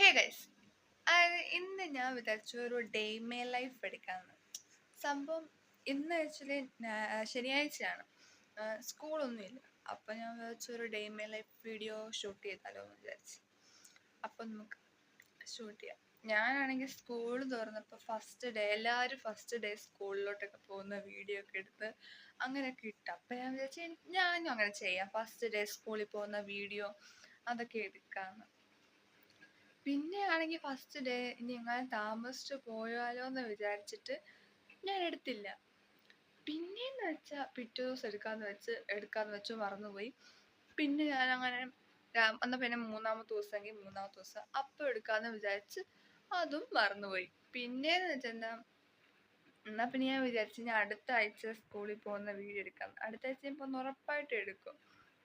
Hey guys, ഇന്ന് ഞാൻ വിചാരിച്ചു ഒരു ഡേ മേ ലൈഫ് എടുക്കാമെന്ന്. സംഭവം ഇന്ന് ആക്ച്വലി ശനിയാഴ്ചയാണ്, സ്കൂളൊന്നുമില്ല. അപ്പം ഞാൻ വിചാരിച്ചു ഒരു day may life video shoot ചെയ്താലോ എന്ന് വിചാരിച്ചു. അപ്പം നമുക്ക് ഷൂട്ട് ചെയ്യാം. ഞാനാണെങ്കിൽ സ്കൂൾ തുറന്നപ്പോൾ ഫസ്റ്റ് ഡേ എല്ലാവരും ഫസ്റ്റ് ഡേ സ്കൂളിലോട്ടൊക്കെ പോകുന്ന വീഡിയോ ഒക്കെ എടുത്ത് അങ്ങനെയൊക്കെ ഇട്ടു. അപ്പം ഞാൻ വിചാരിച്ചു ഞാനും അങ്ങനെ ചെയ്യാം, ഫസ്റ്റ് ഡേ സ്കൂളിൽ പോകുന്ന വീഡിയോ അതൊക്കെ എടുക്കാമെന്ന്. പിന്നെ ആണെങ്കിൽ ഫസ്റ്റ് ഡേ ഇനി എങ്ങനെ താമസിച്ച് പോയാലോ എന്ന് വിചാരിച്ചിട്ട് ഞാൻ എടുത്തില്ല. പിന്നെയെന്ന് വെച്ചാൽ പിറ്റേ ദിവസം എടുക്കാന്ന് വെച്ച് മറന്നുപോയി. പിന്നെ ഞാൻ അങ്ങനെ എന്നാൽ പിന്നെ മൂന്നാമത്തെ ദിവസം അപ്പം എടുക്കാന്ന് വിചാരിച്ച് അതും മറന്നുപോയി. പിന്നെയെന്ന് വെച്ചാൽ എന്നാൽ പിന്നെ ഞാൻ വിചാരിച്ചു ഞാൻ അടുത്ത ആഴ്ച സ്കൂളിൽ പോകുന്ന വീഡിയോ എടുക്കാം. അടുത്ത ആഴ്ച ഇപ്പോൾ ഉറപ്പായിട്ട് എടുക്കും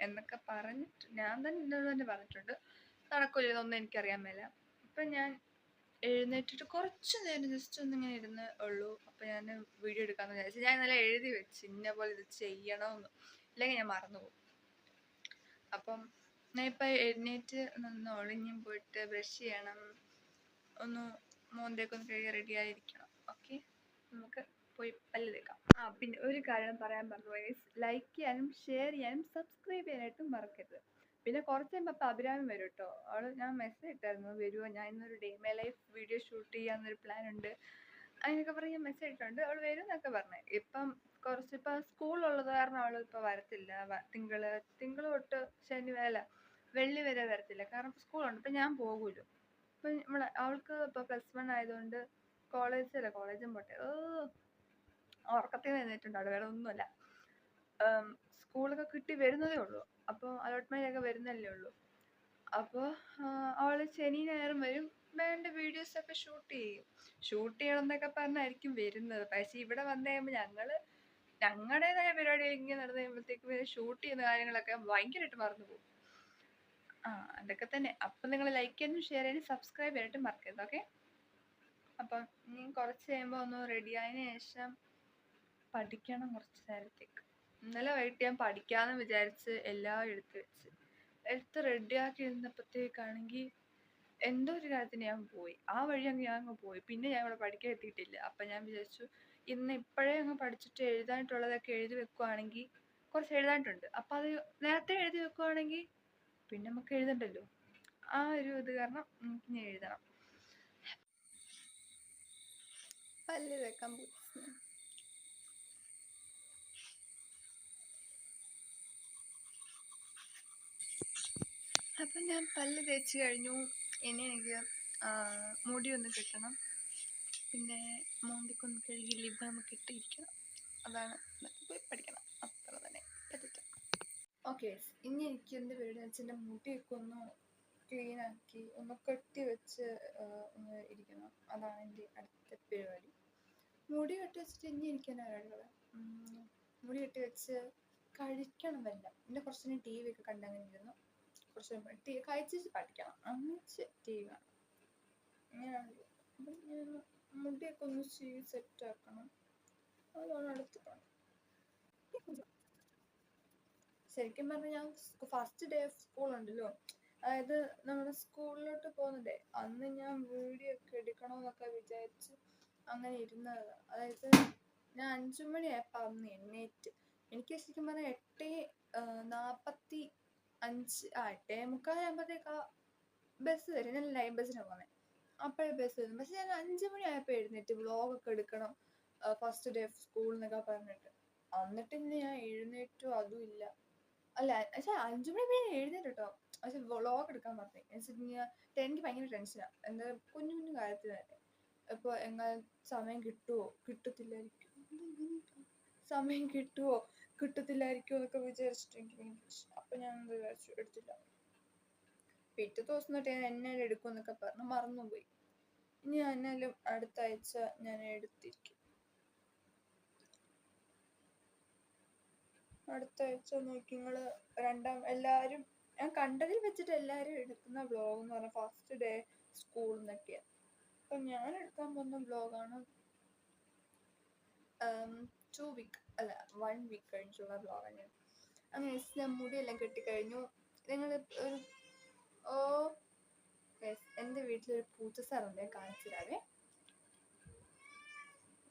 എന്നൊക്കെ പറഞ്ഞിട്ട് ഞാൻ തന്നെ പറഞ്ഞിട്ടുണ്ട്. നടക്കില്ലെന്നൊന്നും എനിക്കറിയാൻ മേല. അപ്പം ഞാൻ എഴുന്നേറ്റിട്ട് കുറച്ച് നേരം ജസ്റ്റ് ഒന്നിങ്ങനെ ഇരുന്ന് ഉള്ളൂ. അപ്പം ഞാൻ വീഡിയോ എടുക്കാമെന്ന് വിചാരിച്ചു. ഞാൻ ഇന്നലെ എഴുതി വെച്ച് ഇന്ന പോലെ ഇത് ചെയ്യണമെന്ന്, ഇല്ലെങ്കിൽ ഞാൻ മറന്നുപോകും. അപ്പം ഞാൻ ഇപ്പം എഴുന്നേറ്റ് നിന്ന് ഒളിഞ്ഞും പോയിട്ട് ബ്രഷ് ചെയ്യണം, ഒന്ന് മോന്തയൊക്കെ ഒന്ന് കഴുകി റെഡി ആയിരിക്കണം. ഓക്കെ, നമുക്ക് പോയി പല്ല് തേക്കാം. പിന്നെ ഒരു കാര്യം പറയാൻ മറന്നുപോയി, ലൈക്ക് ചെയ്യാനും ഷെയർ ചെയ്യാനും സബ്സ്ക്രൈബ് ചെയ്യാനായിട്ടും മറക്കരുത്. പിന്നെ കുറച്ച് കഴിയുമ്പോൾ അപ്പം അഭിരാമി വരും കേട്ടോ. ഞാൻ മെസ്സേജ് ഇട്ടായിരുന്നു, വരുമോ, ഞാൻ ഇന്നൊരു day my life video shoot ചെയ്യാമെന്നൊരു പ്ലാൻ ഉണ്ട് അങ്ങനെയൊക്കെ പറഞ്ഞ് ഞാൻ മെസ്സേജ് ഇട്ടിട്ടുണ്ട്. അവൾ വരും എന്നൊക്കെ പറഞ്ഞു. ഇപ്പം സ്കൂളുള്ളത് കാരണം അവൾ ഇപ്പം വരത്തില്ല. തിങ്കൾ തൊട്ട് വെള്ളി വരെ വരത്തില്ല, കാരണം സ്കൂളുണ്ട്. ഇപ്പം ഞാൻ പോകുമല്ലോ. ഇപ്പം അവൾക്ക് ഇപ്പോൾ +1 ആയതുകൊണ്ട് കോളേജും പോട്ടെ. ഉറക്കത്തിൽ നിന്ന് എഴുന്നേറ്റുണ്ട്, അവിടെ വേറെ ഒന്നുമല്ല. സ്കൂളൊക്കെ കിട്ടി വരുന്നതേ ഉള്ളൂ. അപ്പോൾ അലോട്ട്മെന്റ് ഒക്കെ വരുന്നല്ലേ ഉള്ളൂ. അപ്പോൾ അവൾ ശനി ഞായറും വരും, വേണ്ട വീഡിയോസൊക്കെ ഷൂട്ട് ചെയ്യണം എന്നൊക്കെ പറഞ്ഞായിരിക്കും വരുന്നത്. പക്ഷേ ഇവിടെ വന്നു കഴിയുമ്പോൾ ഞങ്ങളുടേതായ പരിപാടികൾ ഇങ്ങനെ നടന്നു കഴിയുമ്പോഴത്തേക്കും ഷൂട്ട് ചെയ്യുന്ന കാര്യങ്ങളൊക്കെ ഭയങ്കരമായിട്ട് മറന്നു പോകും. അതൊക്കെ തന്നെ. അപ്പം നിങ്ങൾ ലൈക്ക് ചെയ്യാനും ഷെയർ ചെയ്യാനും സബ്സ്ക്രൈബ് ചെയ്യാനായിട്ട് മറക്കരുത്. ഓക്കെ, അപ്പം ഇനി കുറച്ച് കഴിയുമ്പോൾ ഒന്ന് റെഡി ആയതിനു ശേഷം പഠിക്കണം കുറച്ച് നേരത്തേക്ക്. ഇന്നലെ വൈകിട്ട് ഞാൻ പഠിക്കാമെന്ന് വിചാരിച്ച് എല്ലാം എടുത്ത് റെഡിയാക്കി ഇരുന്നപ്പോഴത്തേക്കാണെങ്കിൽ എന്തോ ഒരു കാര്യത്തിന് ഞാൻ പോയി. ആ വഴി ഞാൻ അങ്ങ് പോയി. പിന്നെ ഞാൻ ഇവിടെ പഠിക്കാൻ എത്തിയിട്ടില്ല. അപ്പം ഞാൻ വിചാരിച്ചു ഇപ്പോഴേ അങ്ങ് പഠിച്ചിട്ട് എഴുതാനായിട്ടുള്ളതൊക്കെ എഴുതി വെക്കുവാണെങ്കിൽ, കുറച്ച് എഴുതാനായിട്ടുണ്ട്. അപ്പം അത് നേരത്തെ എഴുതി വെക്കുവാണെങ്കിൽ പിന്നെ നമുക്ക് എഴുതണ്ടല്ലോ. ആ ഒരു ഇത് കാരണം നമുക്കിനി എഴുതണം. പല്ല് തേക്കാൻ പോയി. അപ്പം ഞാൻ പല്ല് തേച്ച് കഴിഞ്ഞു. ഇനി എനിക്ക് മുടി ഒന്ന് കെട്ടണം, പിന്നെ മോന്തിക്കൊന്ന് കഴുകി ലിപ് ബാം ഒക്കെ ഇട്ടിരിക്കണം. അതാണ് പോയി പഠിക്കണം, അത്ര തന്നെ പറ്റില്ല. ഓക്കെ, ഇനി എനിക്ക് എന്ത് പരിപാടി വെച്ചാൽ എൻ്റെ മുടിയൊക്കെ ഒന്ന് ക്ലീൻ ആക്കി ഒന്ന് കെട്ടി വെച്ച് ഒന്ന് ഇരിക്കണം. അതാണ് എൻ്റെ അടുത്ത പരിപാടി. മുടി കെട്ടി വെച്ചിട്ട് ഇനി എനിക്ക് എന്നാ പരിപാടികൾ? മുടി കെട്ടി വെച്ച് കഴിക്കണം എല്ലാം. പിന്നെ കുറച്ച് നേരം TV ഒക്കെ കണ്ടങ്ങനെ ഇരുന്നു. കുറച്ച് കഴിച്ചിട്ട് പഠിക്കണം, അന്നിച്ച് TV കാണണം. അങ്ങനെയാണല്ലോ. അപ്പം ഞാൻ മുടിയൊക്കെ ഒന്ന് സെറ്റ് ആക്കണം. അതാണ് അടുത്ത പണി. ശരിക്കും പറഞ്ഞാൽ ഞാൻ ഫസ്റ്റ് ഡേ ഓഫ് സ്കൂൾ ഉണ്ടല്ലോ, അതായത് നമ്മുടെ സ്കൂളിലോട്ട് പോകുന്നതേ, അന്ന് ഞാൻ വീഡിയോ ഒക്കെ എടുക്കണമെന്നൊക്കെ വിചാരിച്ച് അങ്ങനെ ഇരുന്നത്. അതായത് ഞാൻ 5 മണിയായപ്പോൾ അന്ന് എഴുന്നേറ്റ്. എനിക്ക് ശരിക്കും പറഞ്ഞാൽ 8:45 8:45 ആകുമ്പോഴത്തേക്ക് ബസ് വരും. ഞാൻ ലൈൻ ബസ്സിനാണ് പോകുന്നത്. അപ്പോഴേ ബസ് വരും. പക്ഷെ ഞാൻ 5 മണിയായപ്പോൾ എഴുന്നേറ്റ് വ്ളോഗൊക്കെ എടുക്കണം, ഫസ്റ്റ് ഡേ ഓഫ് സ്കൂൾ എന്നൊക്കെ പറഞ്ഞിട്ട്. എന്നിട്ട് ഇന്ന് ഞാൻ എഴുന്നേറ്റു അതും ഇല്ല. അല്ല, പക്ഷെ 5 മണി ഞാൻ എഴുന്നേറ്റ് കേട്ടോ. പക്ഷെ വ്ളോഗ് എടുക്കാൻ പറഞ്ഞു. എനിക്ക് ഭയങ്കര ടെൻഷനാണ്, എന്താ കുഞ്ഞു കാര്യത്തിന് തന്നെ. ഇപ്പോൾ എങ്ങനെ സമയം കിട്ടത്തില്ലായിരിക്കും എന്നൊക്കെ വിചാരിച്ചിട്ട് എനിക്ക് ഭയങ്കര ടെൻഷൻ. അപ്പം ഞാൻ വിചാരിച്ചു എടുത്തില്ല. പിറ്റേ ദിവസം തൊട്ട് ഞാൻ എന്നാലും എടുക്കും എന്നൊക്കെ പറഞ്ഞു, മറന്നുപോയി. ഇനി എന്നാലും അടുത്ത ആഴ്ച ഞാൻ എടുത്തിരിക്കും. അടുത്ത ആഴ്ച നോക്കി നിങ്ങൾ എല്ലാവരും ഞാൻ കണ്ടതിൽ വെച്ചിട്ട് എല്ലാവരും എടുക്കുന്ന വ്ളോഗ് എന്ന് പറഞ്ഞാൽ ഫസ്റ്റ് ഡേ സ്കൂൾ എന്നൊക്കെയാണ്. അപ്പം ഞാൻ എടുക്കാൻ പോകുന്ന വ്ളോഗാണ് 2 വീക്ക് അല്ല 1 വീക്ക് കഴിഞ്ഞിട്ടുള്ള വ്ളോഗാണ്. അങ്ങനെ ഞാൻ മുടിയെല്ലാം കെട്ടിക്കഴിഞ്ഞു. നിങ്ങൾ ഗൈസ് എൻ്റെ വീട്ടിലൊരു പൂച്ച സാറുണ്ട്, ഞാൻ കാണിച്ചു തരാവേ.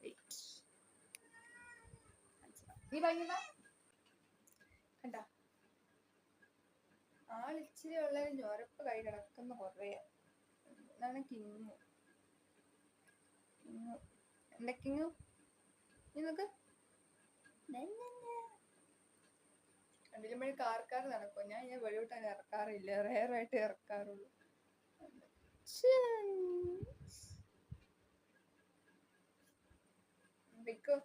വെയിറ്റ്, നീ ഭയങ്കര കണ്ട ആളിച്ചിരി ഉള്ള ഞൊരപ്പ് കൈ കിടക്കുന്ന കുറേ. ഇതാണ് കിങ്ങു. കിങ്ങു എന്താ കിങ്ങു, നീ നോക്ക്. കണ്ടില്ലുമ്പോഴേ കാർക്കാർ നടക്കും. ഞാൻ വെളിയോട്ട് അങ്ങനെ ഇറക്കാറില്ല, റയറായിട്ട് ഇറക്കാറുള്ളൂ. വെക്കോ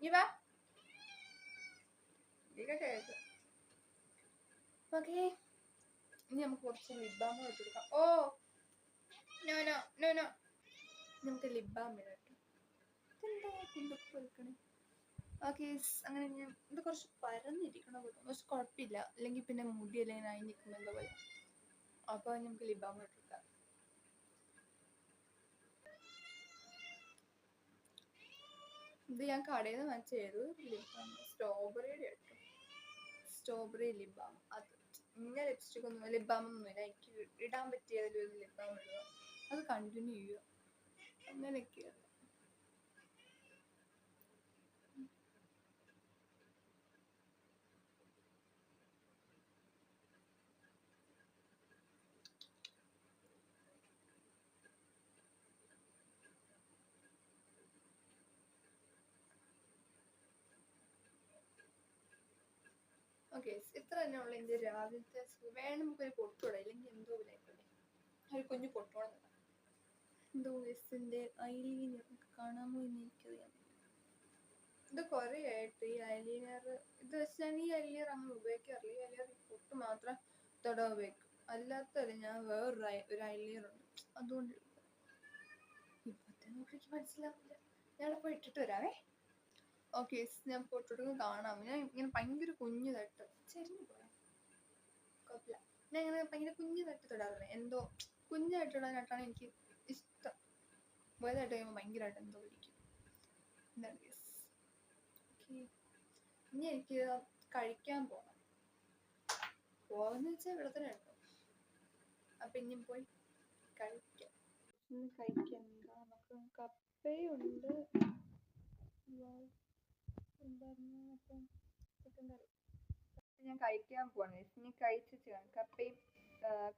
നീ വാ. ഓക്കേ, ഇനി നമുക്ക് കുറച്ച് ലിപ് ബാം ഇട്ട് കൊടുക്കാം. Oh no no no no, നമുക്ക് ലിപ് ബാം ഇടട്ടെ. ഓക്കെ, അങ്ങനെ ഞാൻ ഇത് കുറച്ച് പരന്നിരിക്കണ പോലെ, പക്ഷെ കുഴപ്പമില്ല, അല്ലെങ്കിൽ പിന്നെ മുടി അല്ലെങ്കിൽ ആയി നിൽക്കുന്ന എന്താ പോലെ. അപ്പോൾ നമുക്ക് ലിപ് ബാം ഇട്ട് കൊടുക്കാം. ഇത് ഞാൻ കടയിൽ നിന്ന് വാങ്ങിച്ചത് ലിപ് ബാം, സ്ട്രോബെറിയുടെ ഇട്ടു, സ്ട്രോബെറി ലിപ് ബാം. അത് ഇങ്ങനെ ലിപ്സ്റ്റിക് ഒന്നും ലിപ് ബാം ഒന്നുമില്ല, എനിക്ക് ഇടാൻ പറ്റിയതിലൊരു ലിപ് ബാം ഇടുക, അത് കണ്ടിന്യൂ ചെയ്യുക, അങ്ങനെയൊക്കെയാണ്. ഓക്കെ, ഇത്ര തന്നെ ഉള്ള എൻ്റെ രാവിലത്തെ. വേണം നമുക്കൊരു പൊട്ടോടെ, ഇല്ലെങ്കിൽ എന്തോ ഇല്ലായിക്കോട്ടെ, ഒരു കുഞ്ഞു പൊട്ടോടെ. എന്തോ എസിൻ്റെ ഐലീനർ കാണാമോ എന്ന് എനിക്കറിയാം. ഇത് കുറേ ആയിട്ട് ഈ ഐലീനർ, ഇത് വെച്ച് ഞാൻ ഈ ഐലീനർ അങ്ങനെ ഉപയോഗിക്കാറില്ല. ഈ ഐലീനർ പൊട്ട് മാത്രം തൊടാൻ ഉപയോഗിക്കും, അല്ലാത്തല്ല ഞാൻ വേറൊരു ഐലീനർ ഉണ്ട്, അതുകൊണ്ട് ഇപ്പത്തെ നോക്കിക്ക് മനസ്സിലാവില്ല. ഞാനിവിടെ പോയി ഇട്ടിട്ട് വരാവേ. ഓക്കെ, ഞാൻ പൊട്ടിട്ട് കാണാം. ഞാൻ ഇങ്ങനെ ഭയങ്കര കുഞ്ഞു തട്ട് ചെരിഞ്ഞു പോയാ കുഴപ്പമില്ല. ഞാൻ ഇങ്ങനെ ഭയങ്കര കുഞ്ഞു തട്ട് തൊടാറില്ല, എന്തോ കുഞ്ഞായിട്ടിടാനായിട്ടാണ് എനിക്ക് ഇഷ്ടം. വലുതായിട്ട് കഴിയുമ്പോൾ ഭയങ്കരമായിട്ട് എന്തോ പിടിക്കും. എന്താണ് ഗസ്. ഓക്കെ, ഇനി എനിക്ക് കഴിക്കാൻ പോകണം. പോവാന്ന് വെച്ചാൽ ഇവിടെ തന്നെ ഉണ്ടോ, അപ്പം ഇനി പോയി കഴിക്കാം. ഇന്ന് കഴിക്കാം, നമുക്ക് കപ്പയുണ്ട്, അപ്പം ചിക്കൻ കറി. ഞാൻ കഴിക്കാൻ പോവാണ്. ഇനി കഴിച്ചിട്ട് കാണാം, കപ്പയും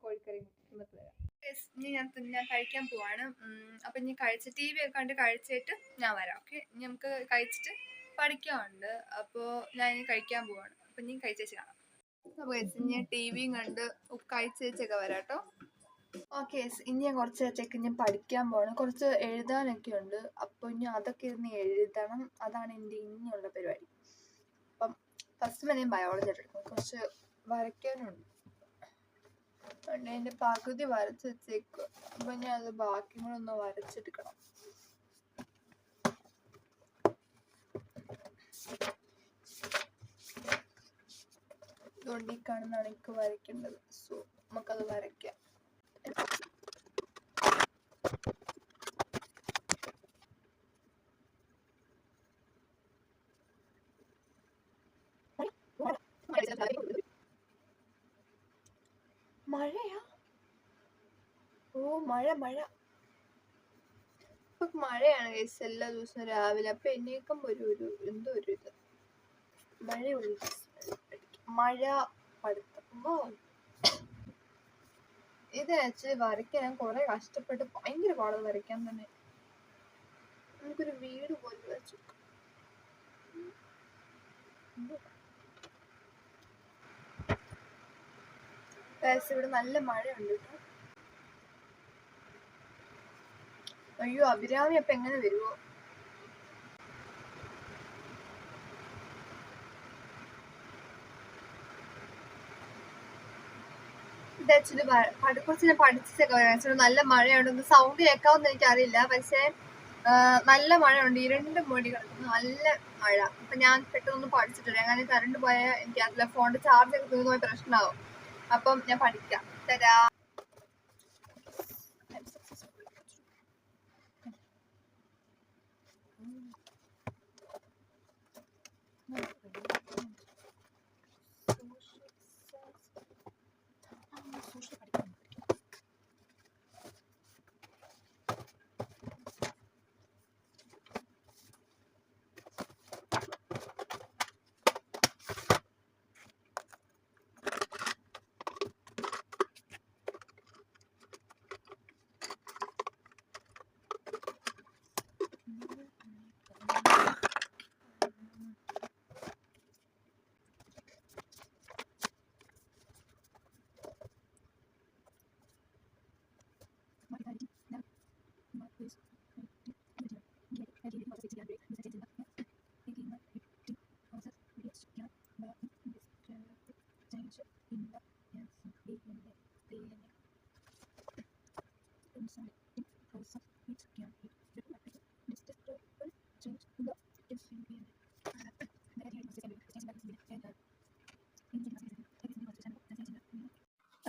കോഴിക്കറിയും തിന്നിട്ട് വരാം. ഇനി ഞാൻ കഴിക്കാൻ പോവാണ്. അപ്പം ഇനി കഴിച്ച് ടി വി ഒക്കെ കണ്ട് കഴിച്ചിട്ട് ഞാൻ വരാം. ഓക്കെ, ഇനി നമുക്ക് കഴിച്ചിട്ട് പഠിക്കാനുണ്ട്, അപ്പോൾ ഞാൻ ഇനി കഴിക്കാൻ പോവാണ്. അപ്പം ഇനി കഴിച്ചേച്ച് കാണാം. അപ്പോൾ ഇനി ടി വിയും കണ്ട് കഴിച്ചേച്ചൊക്കെ വരാം കേട്ടോ. ഓക്കെ, ഇനി ഞാൻ കുറച്ച് നേരത്തേക്ക് ഞാൻ പഠിക്കാൻ പോകണം. കുറച്ച് എഴുതാനൊക്കെ ഉണ്ട്, അപ്പോൾ ഇനി അതൊക്കെ ഇരുന്ന് എഴുതണം. അതാണ് എൻ്റെ ഇനിയുള്ള പരിപാടി. അപ്പം ഫസ്റ്റ് ഞാൻ ബയോളജി എടുക്കും, കുറച്ച് വരയ്ക്കാനുണ്ട്. എൻ്റെ പകുതി വരച്ച് വെച്ചേക്കുക, അപ്പം ഞാൻ അത് ബാക്കി കൂടെ ഒന്ന് വരച്ചെടുക്കണം. അതുകൊണ്ട് ഈ കാണുന്നതാണ് എനിക്ക് വരയ്ക്കേണ്ടത്. സോ നമുക്കത് വരയ്ക്കാം. മഴയാ? ഓ മഴ മഴ, ഇപ്പൊ മഴയാണ് ഗൈസ് എല്ലാ ദിവസവും രാവിലെ. അപ്പൊ എന്നേക്കും ഒരു എന്തോ ഒരു ഇത് മഴയുള്ള മഴ പഠിത്തം. ഇത് ആക്ച്വലി വരയ്ക്കാൻ ഞാൻ കുറെ കഷ്ടപ്പെട്ട്, ഭയങ്കര പാടാണ് വരയ്ക്കാൻ തന്നെ. നമുക്കൊരു വീട് പോലെ വരച്ചു. ഇവിടെ നല്ല മഴയുണ്ട് കേട്ടോ. അയ്യോ, അഭിരാമി അപ്പൊ എങ്ങനെ വരുവോ? ഇത് ആക്ച്വലി കുറച്ച് ഞാൻ പഠിച്ചൊക്കെ വരാം. നല്ല മഴയുണ്ട്, സൗണ്ട് കേൾക്കാമെന്ന് എനിക്കറിയില്ല, പക്ഷെ നല്ല മഴയുണ്ട്, ഇരുണ്ട് മൂടി കിടക്കുന്നു, നല്ല മഴ. അപ്പൊ ഞാൻ പെട്ടെന്ന് പഠിച്ചിട്ടില്ല, അങ്ങനെ കറണ്ട് പോയാൽ എനിക്ക് അതിലെ ഫോണിന്റെ ചാർജ് ഒക്കെ തീർന്നു പോയ പ്രശ്നമാവും. അപ്പം ഞാൻ പഠിക്കാം. തരാ.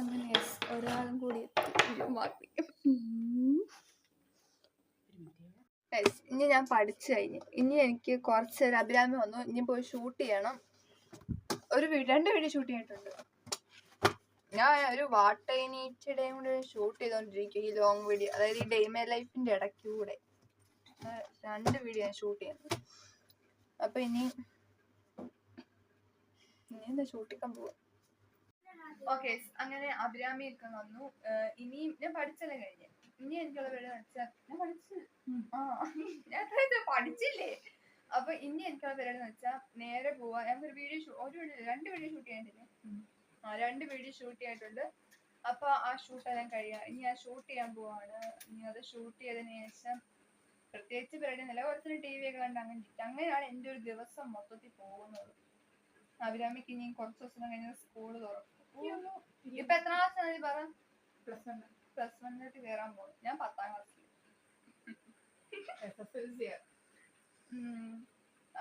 അങ്ങനെ ഒരാളും കൂടി മാറ്റി. ഇനി ഞാൻ പഠിച്ചു കഴിഞ്ഞു. ഇനി എനിക്ക് കുറച്ചൊരു അഭിരാമി വന്നു. ഇനി പോയി ഷൂട്ട് ചെയ്യണം. രണ്ട് വീഡിയോ ഷൂട്ട് ചെയ്തിട്ടുണ്ട്. ഞാൻ ഒരു വാട്ടൈനീച്ചയുടെയും കൂടെ ഷൂട്ട് ചെയ്തോണ്ടിരിക്കും. ഈ ലോങ് വീഡിയോ, അതായത് ഈ ഡേ മൈ ലൈഫിന്റെ ഇടയ്ക്കൂടെ 2 വീഡിയോ ഞാൻ ഷൂട്ട് ചെയ്യുന്നത്. അപ്പൊ ഇനി എന്താ ഷൂട്ടിക്കാൻ പോവാ. ഓക്കെ, അങ്ങനെ അഭിരാമിയൊക്കെ വന്നു. ഇനി ഞാൻ പഠിച്ചെല്ലാം കഴിഞ്ഞു. ഇനി എനിക്കുള്ള വീഡിയോ വെച്ചാൽ ഞാൻ പഠിച്ചില്ലേ. അപ്പൊ ഇനി എനിക്കുള്ള പരിപാടി എന്ന് വെച്ചാൽ നേരെ പോവാ. ഞങ്ങൾക്ക് രണ്ട് വീഡിയോ ഷൂട്ട് ചെയ്യാനില്ലേ? 2 വീഡിയോ ഷൂട്ട് ചെയ്യായിട്ടുണ്ട്. അപ്പൊ ആ ഷൂട്ടെല്ലാം കഴിയാം. ഇനി ആ ഷൂട്ട് ചെയ്യാൻ പോവാണ്. ഇനി അത് ഷൂട്ട് ചെയ്തതിനു ശേഷം പ്രത്യേകിച്ച് പരിപാടി ഒന്നുമില്ല. കുറച്ചൊരു TV ഒക്കെ കണ്ട് അങ്ങനെയാണ് എൻ്റെ ഒരു ദിവസം മൊത്തത്തിൽ പോകുന്നത്. അഭിരാമിക്ക് ഇനി കുറച്ച് ദിവസം കഴിഞ്ഞാൽ സ്കൂള് തുറക്കും. ഇപ്പൊ എത്ര ക്ലാസ് പറ? +1 കയറാൻ പോകും. ഞാൻ 10ാം ക്ലാസ്സിൽ.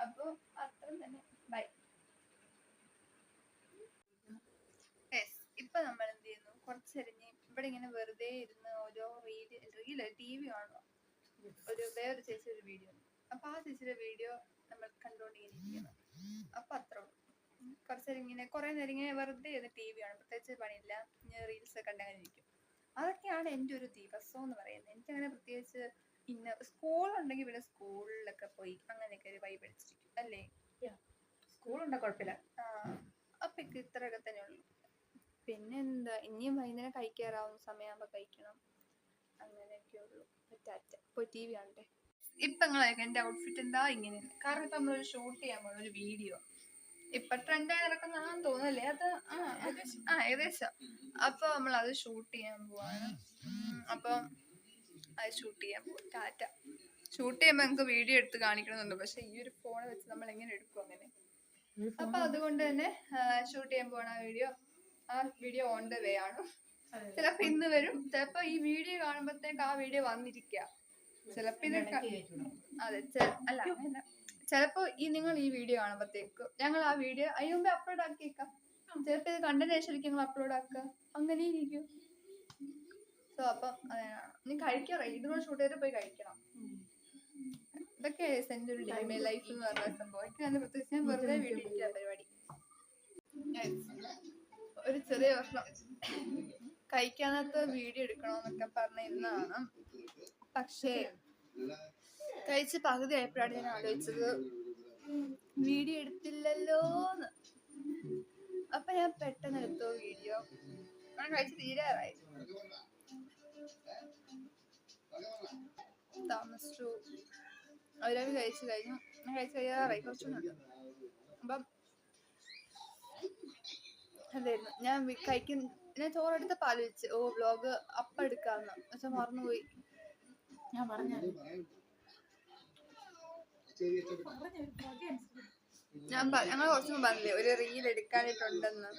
അപ്പൊ അത്രയും തന്നെ. ബൈ. ഇപ്പൊ നമ്മൾ എന്ത് ചെയ്യുന്നു, കുറച്ചെറിഞ്ഞ് ഇവിടെ ഇങ്ങനെ വെറുതെ ഇരുന്ന് ഓരോ TV കാണുക. വേറൊരു ചേച്ചിയുടെ വീഡിയോ. അപ്പൊ ആ ചേച്ചിയുടെ വീഡിയോ നമ്മൾ കണ്ടോണ്ടിരിക്കണം. അപ്പൊ അത്ര കുറച്ചേരം ഇങ്ങനെ കുറെ നേരം ഇങ്ങനെ വെറുതെ ഇരുന്ന് TV കാണും. പ്രത്യേകിച്ച് പണിയില്ല, ഞാൻ റീൽസ് ഒക്കെ കണ്ടങ്ങനെ ഇരിക്കും. അതൊക്കെയാണ് എൻ്റെ ഒരു ദിവസം എന്ന് പറയുന്നത്. എനിക്കങ്ങനെ പ്രത്യേകിച്ച് പിന്നെ സ്കൂളുണ്ടെങ്കിൽ പിന്നെ സ്കൂളിലൊക്കെ പോയി അങ്ങനെയൊക്കെ ഒരു വൈബ് അടിച്ചിരിക്കും അല്ലേ? സ്കൂളുണ്ടോ കുഴപ്പമില്ല. അപ്പൊ ഇത്രയൊക്കെ തന്നെ ഉള്ളു. പിന്നെ എന്താ, ഇനിയും വൈകുന്നേരം കഴിക്കാറാവുന്ന സമയമാകുമ്പോ കഴിക്കണം. അങ്ങനെയൊക്കെ ഉള്ളു. പോയി TV കാണട്ടെ. ഇപ്പൊ നിങ്ങളൊക്കെ എന്റെ ഔട്ട്ഫിറ്റ് എന്താ ഇങ്ങനെയാണ്. കാരണം ഇപ്പൊ നമ്മളൊരു ഷൂട്ട് ചെയ്യാൻ പോകുന്ന ഒരു വീഡിയോ ഇപ്പൊ ട്രെൻഡായി നടക്കുന്നതാണെന്ന് തോന്നല്ലേ അത്? ഏകദേശം. അപ്പൊ നമ്മൾ അത് ഷൂട്ട് ചെയ്യാൻ പോവാണ്. അപ്പൊ അത് ഷൂട്ട് ചെയ്യാൻ പോകും. ഷൂട്ട് ചെയ്യുമ്പോ നമുക്ക് വീഡിയോ എടുത്ത് കാണിക്കണമെന്നുണ്ട്. പക്ഷെ ഈ ഒരു ഫോൺ വെച്ച് നമ്മൾ എങ്ങനെ എടുക്കും അങ്ങനെ? അപ്പൊ അതുകൊണ്ട് തന്നെ ഷൂട്ട് ചെയ്യാൻ പോണ ആ വീഡിയോ ഓൺ ദ വേ ആണ്. ചിലപ്പോ ഇന്ന് വരും, ചിലപ്പോ ഈ വീഡിയോ കാണുമ്പോഴത്തേക്ക് ആ വീഡിയോ വന്നിരിക്കുക. ചിലപ്പോ ചിലപ്പോ നിങ്ങൾ ഈ വീഡിയോ കാണുമ്പോഴത്തേക്ക് ഞങ്ങൾ ആ വീഡിയോ അതിന് മുമ്പേ അപ്ലോഡ് ആക്കിയേക്കാം. ചിലപ്പോ ഇത് കണ്ടതിന് ശേഷം ഞങ്ങൾ അപ്ലോഡ് ആക്കുക. അങ്ങനെ ഇരിക്കും. സോ അപ്പം അതാണ്. നീ കഴിക്കാറ ഇതുകൊണ്ട് ഷൂട്ട് ചെയ്തിട്ട് പോയി കഴിക്കണം. ഇതൊക്കെ എൻ്റെ ഒരു ഡേ മൈ ലൈഫ് എന്ന് പറഞ്ഞ സംഭവം. പ്രത്യേകിച്ച് ഞാൻ വെറുതെ വീട്ടിൽ ഇരിക്കുക പരിപാടി. ഒരു ചെറിയ പ്രശ്നം, കഴിക്കാനകത്ത് വീഡിയോ എടുക്കണമെന്നൊക്കെ പറഞ്ഞിരുന്നതാണ്. പക്ഷേ കഴിച്ച് പകുതി ആയപ്പോഴാണ് ഞാൻ ആലോചിച്ചത് വീഡിയോ എടുത്തില്ലല്ലോന്ന്. അപ്പൊ ഞാൻ പെട്ടെന്ന് എടുത്തോ വീഡിയോ. കഴിച്ച് തീരാറായി, താമസിച്ചു. അവരവർ കഴിച്ചു കഴിഞ്ഞു. ഞാൻ കഴിച്ച് കഴിയാറായി, കുറച്ചൊന്നുണ്ട്. അപ്പം എന്തായിരുന്നു ഞാൻ ചോറെടുത്ത പാല് വെച്ച് വ്ലോഗ് അപ്പം എടുക്കാന്ന് പക്ഷെ മറന്നുപോയി. ഞങ്ങൾ കുറച്ചൊന്നും പറഞ്ഞില്ലേ ഒരു റീൽ എടുക്കാനായിട്ടുണ്ടെന്ന്.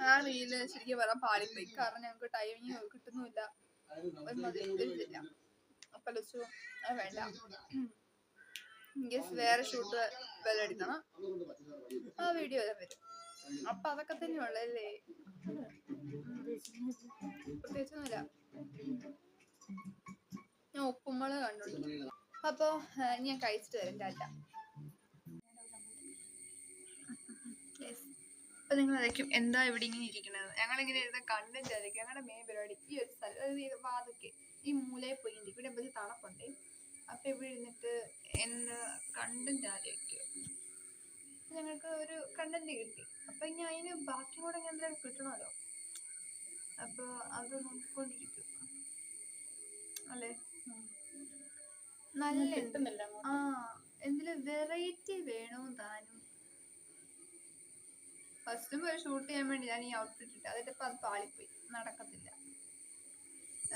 ആ റീല് ശരിക്കും പറയാൻ പാളിപ്പോയി. കാരണം ഞങ്ങൾക്ക് ടൈമിങ് കിട്ടുന്നുമില്ല. അപ്പൊ വെച്ചു അത് വേണ്ട, വേറെ ഷൂട്ട് വല്ല എടുക്കണം. ആ വീഡിയോ വരും. അപ്പൊ അതൊക്കെ തന്നെ ഉള്ളല്ലേ, പ്രത്യേകിച്ചൊന്നുമില്ല. ഞാൻ ഉപ്പുമുളക് കണ്ടുണ്ട്. അപ്പൊ ഞാൻ കഴിച്ചിട്ട് വരാം. ടാറ്റ. അപ്പൊ നിങ്ങൾ എന്താ ഇവിടെ ഇങ്ങനെ ഇരിക്കണത്? ഞങ്ങളിങ്ങനെ ഇരുന്ന് കണ്ടും ചാരിക്കും. ഞങ്ങളുടെ മെയിൻ പരിപാടി ഈ ഒരു സ്ഥലം, അതായത് ഈ വാതൊക്കെ ഈ മൂലയിൽ പോയി ഇവിടെ വലിയ തണുപ്പുണ്ട്. അപ്പൊ ഇവിടെ ഇരുന്നിട്ട് എന്ത് കണ്ടും ചാരിക്കും. ഞങ്ങൾക്ക് ഒരു കണ്ടന്റ് കിട്ടി. അപ്പൊ ഇനി അതിന് ബാക്കി കൂടെ ഇങ്ങനെ എന്തെങ്കിലും കിട്ടണമല്ലോ. അപ്പൊ അത് നോക്കിക്കൊണ്ടിരിക്കും അല്ലേ. നല്ല എന്തിലും വെറൈറ്റി വേണോ താനും. ഫസ്റ്റ് പോയി ഷൂട്ട് ചെയ്യാൻ വേണ്ടി ഞാൻ ഈ ഔട്ട്ഫിറ്റ് ഇട്ട്, അതിട്ടിപ്പോ അത് പാളിപ്പോയി, നടക്കത്തില്ല.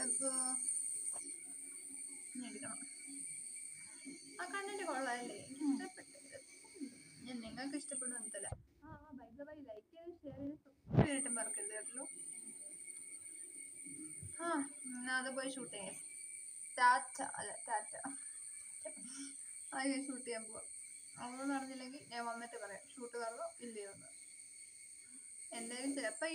അപ്പൊ എടുക്കണം. ആ കണ്ടന്റ് കൊള്ളാല്ലേ, ഇഷ്ടപ്പെട്ടത്. ഞാൻ നിങ്ങൾക്ക് ഇഷ്ടപ്പെടുന്നില്ല. ലൈക്ക് ചെയ്ത് ഷെയർ ചെയ്ത് സബ്സ്ക്രൈബ് ചെയ്തിട്ട് മറക്കരുത് കേട്ടോ. അത് പോയി ഷൂട്ട് ചെയ്യാം. ടാറ്റ അത് ഞാൻ ഷൂട്ട് ചെയ്യാൻ പോവാം. അവളോട് നടന്നില്ലെങ്കിൽ ഞാൻ വന്നിട്ട് പറയാം ഷൂട്ട് കറോ ഇല്ലയോ എന്ന്. എന്തായാലും ചിലപ്പോൾ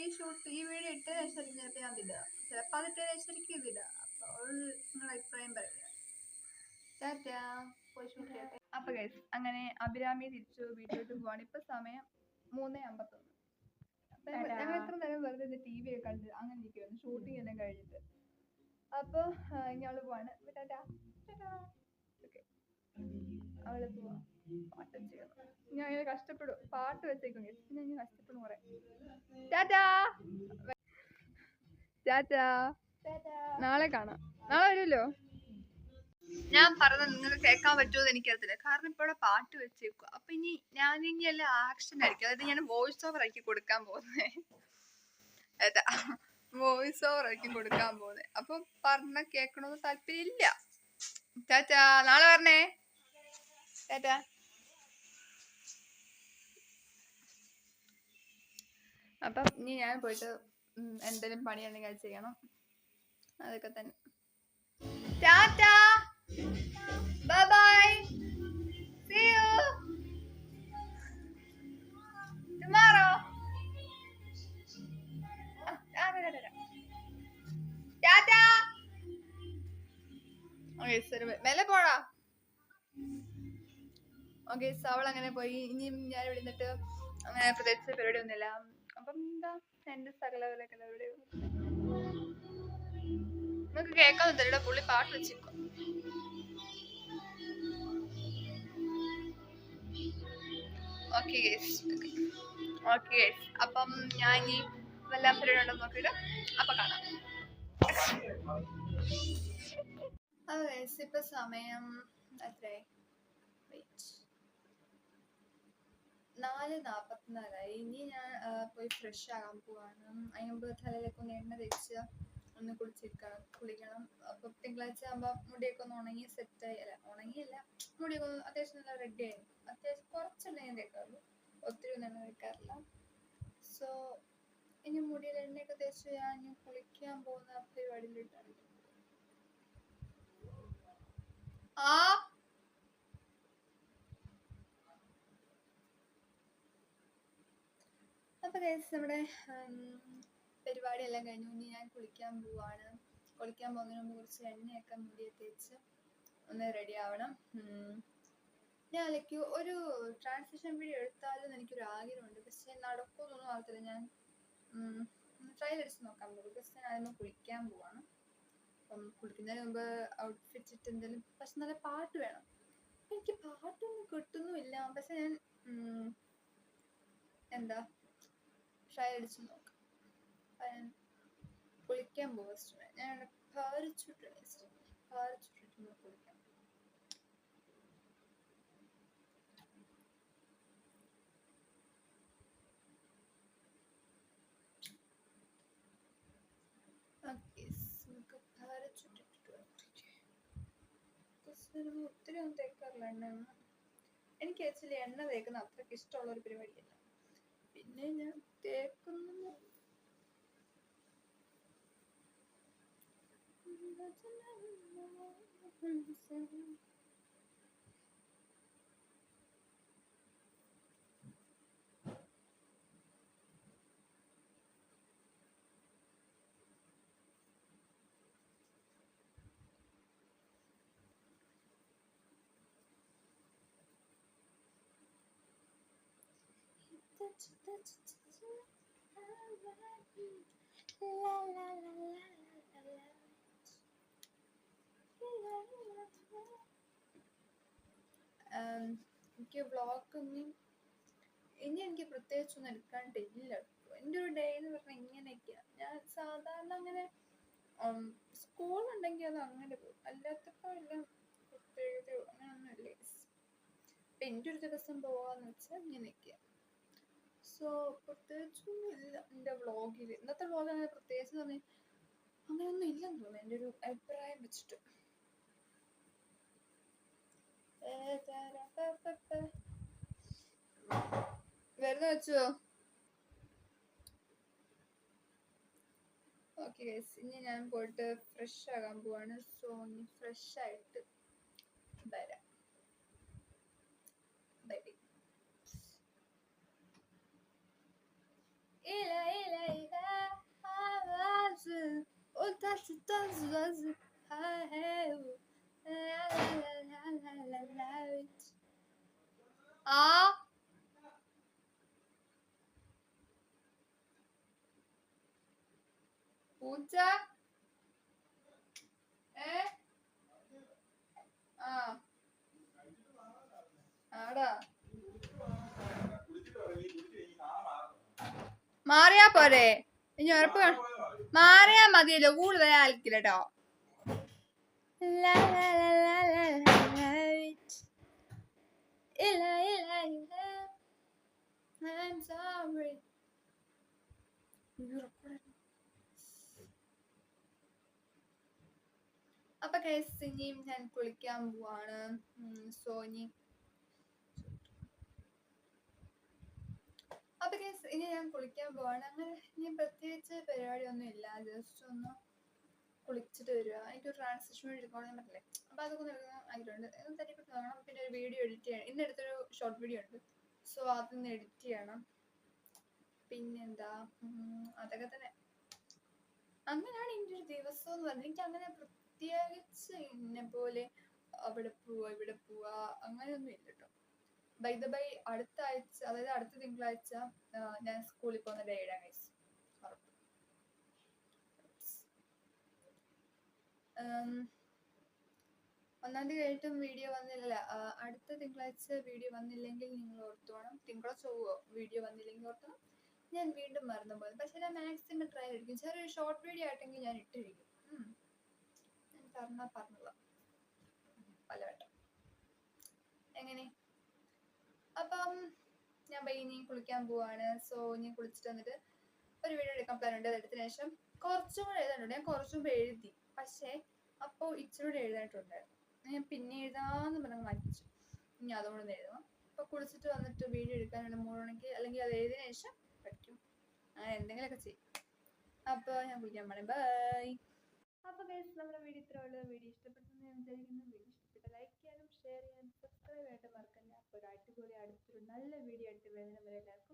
ഈ വീഡിയോ ഇട്ടതിന് ശേഷം ചിലപ്പോൾ ഞാൻ ഇതിടുക, ചിലപ്പോൾ അത് ഇട്ടതിന് ശരിക്കും ഇതിടുക. അപ്പോൾ നിങ്ങളുടെ അഭിപ്രായം പറയുക. ടാറ്റ, പോയി ഷൂട്ട് ചെയ്യട്ടെ. അപ്പൊ ഗൈസ് അങ്ങനെ അഭിരാമി തിരിച്ചു വീട്ടിലോട്ട് പോവാണ്. ഇപ്പൊ സമയം 3:51. അപ്പൊ ഞങ്ങൾ എത്ര നേരം വെറുതെ TV ഒക്കെ കണ്ട് അങ്ങനെ ഇരിക്കുവായിരുന്നു, ഷൂട്ടിംഗ് എല്ലാം കഴിഞ്ഞിട്ട്. അപ്പൊ ഞങ്ങള് പോവാണ്. അവള് പോവാ പാട്ടും ചെയ്യണം. ഞാൻ ഇങ്ങനെ കഷ്ടപ്പെടും, പാട്ട് വെച്ചേക്കും. ഞാൻ കഷ്ടപ്പെടും കുറെ. ടാറ്റാ, നാളെ കാണാം. നാളെ വരുമല്ലോ. ഞാൻ പറഞ്ഞത് നിങ്ങൾക്ക് കേൾക്കാൻ പറ്റുമോ എനിക്കറിയത്തില്ല, കാരണം ഇപ്പോൾ പാട്ട് വെച്ചേക്കുക. അപ്പൊ ഇനി എല്ലാം ആക്ഷൻ ആയിരിക്കും. അതായത് ഞാൻ വോയിസ് ഓവർ ആക്കി കൊടുക്കാൻ പോകുന്നത്. അപ്പൊ പറഞ്ഞ കേൾക്കണമെന്ന് താല്പര്യം ഇല്ല. ടാറ്റാ, നാളെ പറഞ്ഞേ. ടാറ്റാ. അപ്പം ഇനി ഞാൻ പോയിട്ട് എന്തെങ്കിലും പണിയുണ്ടെങ്കിൽ അത് ചെയ്യണം. അതൊക്കെ തന്നെ. Tata, bye bye, see you tomorrow. Tata. Okay ശരി, മെല്ലെ പോടാ. ഓക്കെ, അവൾ അങ്ങനെ പോയി. ഇനിയും ഞാൻ ഇവിടെ നിന്നിട്ട് അങ്ങനെ പ്രത്യേകിച്ച് പരിപാടി ഒന്നുമില്ല. അപ്പം എന്താ എന്റെ സകലകലൊക്കെ നിങ്ങൾക്ക് കേൾക്കാൻ തരുടെ പുള്ളി പാട്ട് വെച്ചിരിക്കും. ഓക്കെ ഗൈസ്, അപ്പം ഞാൻ ഇനി വല്ല പരിപാടി ഉണ്ടോ നോക്കിയിട്ട് അപ്പൊ കാണാം. ഇപ്പൊ സമയം എത്രയായി? 4:44. ഇനി ഞാൻ പോയി ഫ്രഷ് ആകാൻ പോവാണ്. അതിന് മുമ്പ് തലയിലൊക്കെ ഒന്ന് എണ്ണ തേച്ച് ഒന്ന് കുളിക്കണം. അപ്പൊ തിങ്കളാഴ്ച ആകുമ്പോ മുടിയൊക്കെ ഒന്ന് ഉണങ്ങി സെറ്റായി. ഉണങ്ങിയല്ല, മുടിയൊക്കെ ഒന്ന് അത്യാവശ്യം നല്ല റെഡി ആയി. അത്യാവശ്യം കുറച്ചെണ്ണ ഞാൻ തേക്കാറുള്ളൂ, ഒത്തിരി ഒന്നും എണ്ണ തേക്കാറില്ല. സോ ഇനി മുടിയിൽ എണ്ണയൊക്കെ തേച്ച് ഞാൻ കുളിക്കാൻ പോകുന്ന പരിപാടിയിലിട്ടാണ്. അപ്പൊ നമ്മുടെ പരിപാടിയെല്ലാം കഴിഞ്ഞു. ഇനി ഞാൻ കുളിക്കാൻ പോവാണ്. കുളിക്കാൻ പോകുന്നതിന് മുമ്പ് കുറച്ച് എണ്ണയൊക്കെ മുടിയെ തേച്ച് ഒന്ന് റെഡി ആവണം. ഞാൻ അല്ലെങ്കിൽ ഒരു ട്രാൻസിഷൻ വീഡിയോ എടുത്താലും എനിക്കൊരു ആഗ്രഹമുണ്ട്, പക്ഷെ നടക്കുമെന്നൊന്നും അറിയത്തില്ല. ഞാൻ ട്രയൽ അടിച്ച് നോക്കാൻ പോകും. പക്ഷെ ഞാൻ അതിന് കുളിക്കാൻ പോവാണ്. അപ്പം കുളിക്കുന്നതിന് മുമ്പ് ഔട്ട്ഫിറ്റ് ഇട്ട് എന്തെങ്കിലും, പക്ഷെ നല്ല പാട്ട് വേണം. എനിക്ക് പാട്ടൊന്നും കിട്ടുന്നുമില്ല. പക്ഷെ ഞാൻ എന്താ ട്രയൽ അടിച്ച് നോക്കാം. കുളിക്കാൻ പോവാ. ഞാൻ പാരിച്ചിട്ടിട്ട് കുളിക്കാം. ഒത്തിരി ഒന്നും തേക്കാറില്ല എണ്ണ. എനിക്ക് ആക്ച്വലി എണ്ണ തേക്കുന്ന അത്രയ്ക്ക് ഇഷ്ടമുള്ള ഒരു പരിപാടിയല്ല. പിന്നെ ഞാൻ തേക്കുന്നു. എനിക്ക് വ്ളോഗ് ഇനി എനിക്ക് പ്രത്യേകിച്ചൊന്നും എടുക്കാണ്ടില്ല. എൻ്റെ ഒരു ഡേ എന്ന് പറഞ്ഞാൽ ഇങ്ങനെയൊക്കെയാ. ഞാൻ സാധാരണ അങ്ങനെ സ്കൂളുണ്ടെങ്കിൽ അത് അങ്ങനെ പോകും, അല്ലാത്തപ്പോൾ എല്ലാം പ്രത്യേകതയോ അങ്ങനെ ഒന്നുമില്ല. ഇപ്പം എൻ്റെ ഒരു ദിവസം പോവാന്ന് വെച്ചാൽ ഇങ്ങനെയൊക്കെയാ. സോ പ്രത്യേകിച്ചൊന്നും ഇല്ല എൻ്റെ വ്ളോഗിൽ. ഇന്നത്തെ വ്ളോഗ് അങ്ങനെ പ്രത്യേകിച്ച് പറഞ്ഞാൽ അങ്ങനെയൊന്നും ഇല്ലെന്ന് തോന്നുന്നു എൻ്റെ ഒരു അഭിപ്രായം വെച്ചിട്ട്. വെറുതെ വെച്ചോ. ഓക്കെ ഗൈസ്, ഇനി ഞാൻ പോയിട്ട് ഫ്രഷ് ആകാൻ പോവാണ്. സോ ഇനി ഫ്രഷ് ആയിട്ട് വരാം. Bye bye. പൂച്ച ആടാ മാറിയാ പോരെ, ഇനി ഉറപ്പ് മാറിയാ മതിയല്ലോ, കൂടുതൽ ആൽക്കില്ല കേട്ടോ. അപ്പൊ കേസ് ഇനിയും ഞാൻ കുളിക്കാൻ പോവാണ്. സോ ഇനി അപ്പൊ കേസ് ഇനി ഞാൻ കുളിക്കാൻ പോവാണ്. അങ്ങനെ ഇനി പ്രത്യേകിച്ച് പരിപാടിയൊന്നും ഇല്ല, ജസ്റ്റ് ഒന്ന് കുളിച്ചിട്ട് വരിക. എനിക്ക് ട്രാൻസിഷൻ വീഡിയോ എടുക്കണം പറ്റില്ലേ, അപ്പൊ അതൊക്കെ നൽകുന്ന ആഗ്രഹമുണ്ട്. തട്ടിപ്പെട്ട് നോക്കണം. പിന്നെ ഒരു വീഡിയോ എഡിറ്റ് ചെയ്യണം. ഇന്ന് എടുത്തൊരു ഷോർട്ട് വീഡിയോ ഉണ്ട്, സോ അതൊന്ന് എഡിറ്റ് ചെയ്യണം. പിന്നെന്താ, അതൊക്കെ തന്നെ. അങ്ങനെയാണ് എൻ്റെ ഒരു ദിവസം എന്ന് പറഞ്ഞത്. എനിക്ക് അങ്ങനെ പ്രത്യേകിച്ച് ഇന്നെ പോലെ അവിടെ പോവാ ഇവിടെ പോവാ അങ്ങനെയൊന്നും ഇല്ല കേട്ടോ. ബൈ ദ ബൈ അടുത്ത ആഴ്ച, അതായത് അടുത്ത തിങ്കളാഴ്ച ഞാൻ സ്കൂളിൽ പോകുന്ന ഡേയുടെ ഗൈസ്. 1-ാം തീയതി കഴിഞ്ഞിട്ടും വീഡിയോ വന്നില്ല. അടുത്ത തിങ്കളാഴ്ച വീഡിയോ വന്നില്ലെങ്കിൽ നിങ്ങൾ ഓർത്തോണം. തിങ്കളോ ചൊവ്വോ വീഡിയോ വന്നില്ലെങ്കിൽ ഓർത്തോണം. ഞാൻ വീണ്ടും മറന്നു പോകും. പക്ഷെ ഞാൻ മാക്സിമം ട്രൈ ചെയ്തിരിക്കും. ചെറിയൊരു ഷോർട്ട് വീഡിയോ ആയിട്ടെങ്കിൽ ഞാൻ ഇട്ടിരിക്കും. ഞാൻ പറഞ്ഞോളാം പലവട്ടം. എങ്ങനെ? അപ്പം ഞാൻ ഇനി കുളിക്കാൻ പോവാണ്. സോ ഇനി കുളിച്ചിട്ട് വന്നിട്ട് ഒരു വീഡിയോ എടുക്കാൻ പ്ലാൻ ഉണ്ട്. അതെടുത്തതിന് ശേഷം കുറച്ചും കൂടെ എഴുതാനുണ്ട്. ഞാൻ കുറച്ചും കൂടെ എഴുതി, പക്ഷേ അപ്പോൾ ഇച്ചിരി കൂടെ എഴുതാനായിട്ടുണ്ടായിരുന്നു. ഞാൻ പിന്നെ എഴുതാന്ന് പറഞ്ഞ് മാറ്റിച്ചു. ഇനി അതുകൊണ്ടൊന്ന് എഴുതണം. അപ്പൊ കുളിച്ചിട്ട് വന്നിട്ട് വീഡിയോ എടുക്കാനുള്ള മൂടാണെങ്കിൽ, അല്ലെങ്കിൽ അത് എഴുതിയതിനു ശേഷം പഠിക്കും, അങ്ങനെ എന്തെങ്കിലുമൊക്കെ ചെയ്യും. അപ്പൊ ഞാൻ കുളിക്കാൻ പോണേ. ബൈ. അപ്പൊ ഗൈസ്, നമ്മുടെ വീഡിയോ ഇത്രേ ഉള്ളൂ. വീഡിയോ ഇഷ്ടപ്പെട്ടെന്ന് ഞാൻ വിചാരിക്കുന്നു. വീഡിയോ ഇഷ്ടപ്പെട്ട ലൈക്ക് ചെയ്യാനും ഷെയർ ചെയ്യാനും സബ്സ്ക്രൈബ് ചെയ്യാനായിട്ട് മറക്കണ്ട. അപ്പോൾ ഒരു അടിപൊളി അടുത്തൊരു നല്ല വീഡിയോ ആയിട്ട് വരുന്നവരെ എല്ലാവർക്കും